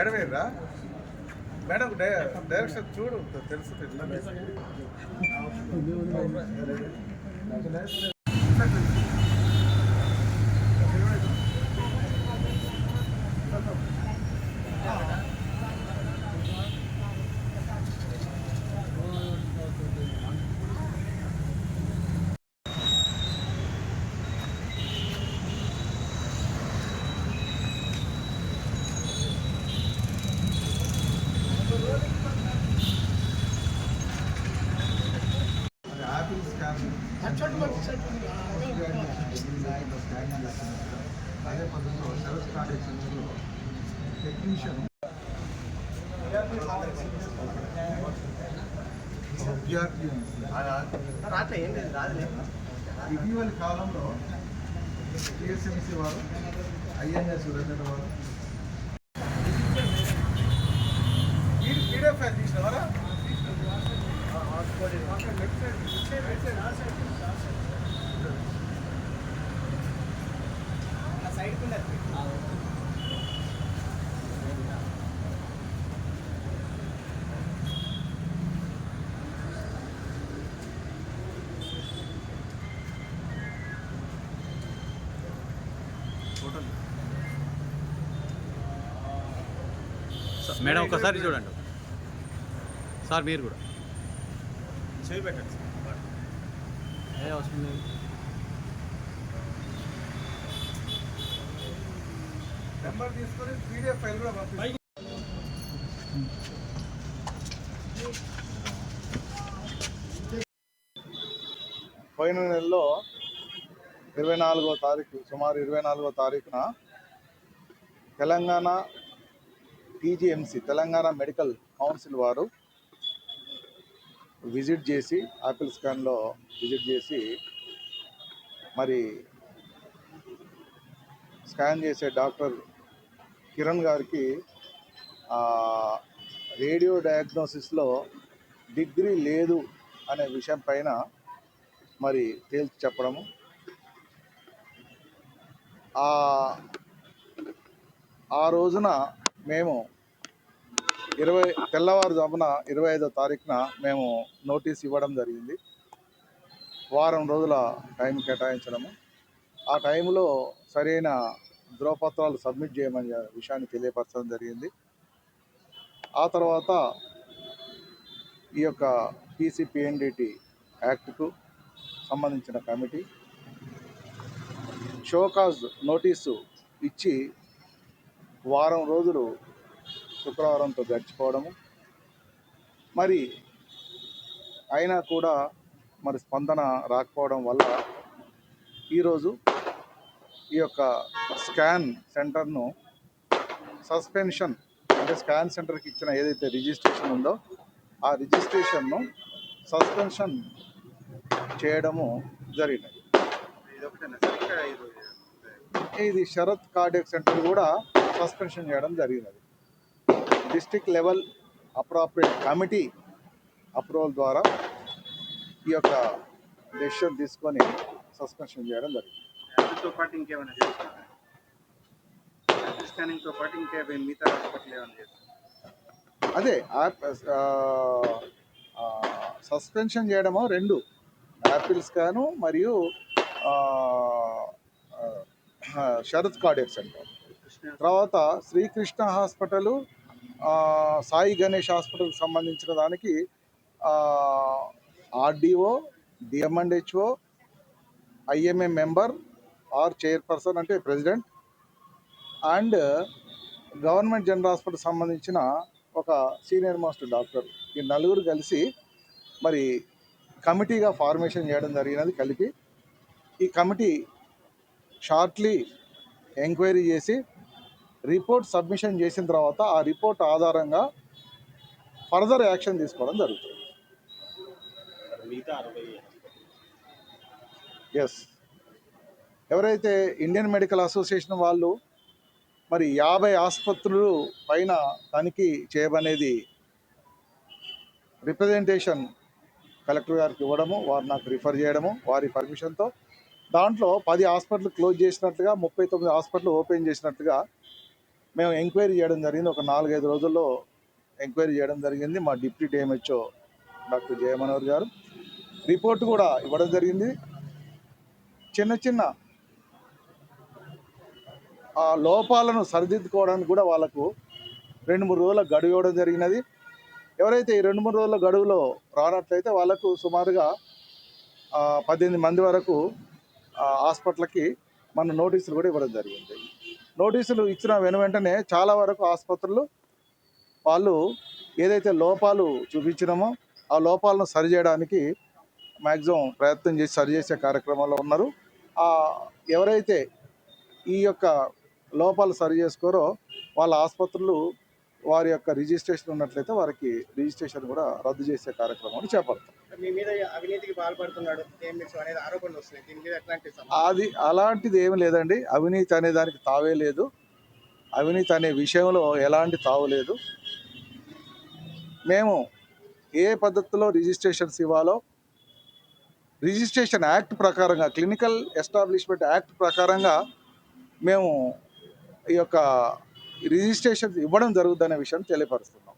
Madam ఏరా madam direction చూడు తెలుసు అదే పద్ధతిలో సర్వీస్ కార్డ్ సెంటర్లో టెక్నీషియన్ ఇటీవలి కాలంలో టిఎస్ఎంసీ వారు ఐఎన్ఎస్ సురేంద్ర వారు పీడిఎఫ్ ఫైల్ తీసినవారా మేడం ఒకసారి చూడండి సార్, మీరు కూడా చేయి పెట్టండి ఏ అవసరం లేదు. నెంబర్ తీసుకొని పీడిఎఫ్ ఫైల్ కూడా పంపిస్తాం. పోయిన నెలలో 24వ తారీఖు సుమారు 24వ తారీఖున Telangana TGMC Telangana medical council వారు విజిట్ చేసి యాపిల్ స్కాన్లో విజిట్ చేసి మరి స్కాన్ చేసే డాక్టర్ కిరణ్ గారికి రేడియో డయాగ్నోసిస్లో డిగ్రీ లేదు అనే విషయం పైన మరి తేల్చి చెప్పడము, ఆ రోజున మేము తెల్లవారుజామున 25వ తారీఖున మేము నోటీస్ ఇవ్వడం జరిగింది. వారం రోజుల టైం కేటాయించడము, ఆ టైంలో సరైన ధ్రువపత్రాలు సబ్మిట్ చేయమని విషయాన్ని తెలియపరచడం జరిగింది. ఆ తర్వాత ఈ యొక్క పీసీపీఎన్డిటీ యాక్ట్కు సంబంధించిన కమిటీ షోకాజ్ నోటీసు ఇచ్చి వారం రోజులు శుక్రవారంతో గడిచిపోవడము, మరి అయినా కూడా మరి స్పందన రాకపోవడం వల్ల ఈరోజు ఈ యొక్క స్కాన్ సెంటర్ను సస్పెన్షన్, అంటే స్కాన్ సెంటర్కి ఇచ్చిన ఏదైతే రిజిస్ట్రేషన్ ఉందో ఆ రిజిస్ట్రేషన్ను సస్పెన్షన్ చేయడము జరిగినది. ఇది శరత్ కార్డియాక్ సెంటర్ కూడా సస్పెన్షన్ చేయడం జరిగినది. District level appropriate committee approval ద్వారా ఈ యొక్క డెసిషన్ తీసుకొని సస్పెన్షన్ చేయడం జరిగింది. యాపిల్తో పాటు ఇంకేమైనా చేస్తున్నారు? యాపిల్ స్కానింగ్తో పాటు ఇంకా మిగతా హాస్పిటల్ ఏమైనా చేస్తున్నారు? అదే సస్పెన్షన్ చేయడము రెండు, యాపిల్ స్కాను మరియు శరత్ కార్డియాక్ సెంటర్. తర్వాత శ్రీకృష్ణ హాస్పిటల్, సాయి గణేష్ హాస్పిటల్కి సంబంధించిన దానికి RDO, DMHO, IMA member or chairperson అంటే president and government general hospital సంబంధించిన ఒక సీనియర్ మోస్ట్ డాక్టర్, ఈ నలుగురు కలిసి మరి కమిటీగా ఫార్మేషన్ చేయడం జరిగినది. కలిపి ఈ కమిటీ షార్ట్లీ ఎంక్వైరీ చేసి రిపోర్ట్ సబ్మిషన్ చేసిన తర్వాత ఆ రిపోర్ట్ ఆధారంగా ఫర్దర్ యాక్షన్ తీసుకోవడం జరుగుతుంది. ఎస్, ఎవరైతే ఇండియన్ మెడికల్ అసోసియేషన్ వాళ్ళు మరి 50 ఆసుపత్రులు పైన తనిఖీ చేయబనేది రిప్రజెంటేషన్ కలెక్టర్ గారికి ఇవ్వడము, వారు నాకు రిఫర్ చేయడము వారి పర్మిషన్తో, దాంట్లో 10 హాస్పిటల్ క్లోజ్ చేసినట్టుగా 39 హాస్పిటల్ ఓపెన్ చేసినట్టుగా మేము ఎంక్వైరీ చేయడం జరిగింది. ఒక 4-5 రోజుల్లో ఎంక్వైరీ చేయడం జరిగింది. మా డిప్యూటీ డిఎంహెచ్ఓ డాక్టర్ జయమనోహర్ గారు రిపోర్ట్ కూడా ఇవ్వడం జరిగింది. చిన్న చిన్న ఆ లోపాలను సరిదిద్దుకోవడానికి కూడా వాళ్ళకు 2-3 రోజుల గడువు ఇవ్వడం జరిగినది. ఎవరైతే ఈ 2-3 రోజుల గడువులో రానట్లయితే వాళ్ళకు సుమారుగా 18 మంది వరకు హాస్పిటల్కి మన నోటీసులు కూడా ఇవ్వడం జరిగింది. నోటీసులు ఇచ్చిన వెంటనే చాలా వరకు ఆసుపత్రులు వాళ్ళు ఏదైతే లోపాలు చూపించినామో ఆ లోపాలను సరిచేయడానికి మ్యాక్సిమం ప్రయత్నం చేసి సరిచేసే కార్యక్రమంలో ఉన్నారు. ఎవరైతే ఈ యొక్క లోపాలు సరి చేసుకోరో వాళ్ళ ఆసుపత్రులు వారి యొక్క రిజిస్ట్రేషన్ ఉన్నట్లయితే వారికి రిజిస్ట్రేషన్ కూడా రద్దు చేసే కార్యక్రమాన్ని చేపడతాం. మీ మీద అవినీతికి పాల్పడుతున్నాడు అనేది ఆరోపణలు వస్తున్నాయి. దీని మీద ఎట్లాంటి అది అలాంటిది ఏమి లేదండి. అవినీతి అనే దానికి తావే లేదు. అవినీతి అనే విషయంలో ఎలాంటి తావు లేదు. మేము ఏ పద్ధతిలో రిజిస్ట్రేషన్స్ ఇవ్వాలో రిజిస్ట్రేషన్ యాక్ట్ ప్రకారంగా క్లినికల్ ఎస్టాబ్లిష్మెంట్ యాక్ట్ ప్రకారంగా మేము ఈ యొక్క రిజిస్ట్రేషన్ ఇవ్వడం జరుగుతుందనే విషయం తెలియపరుస్తున్నాం.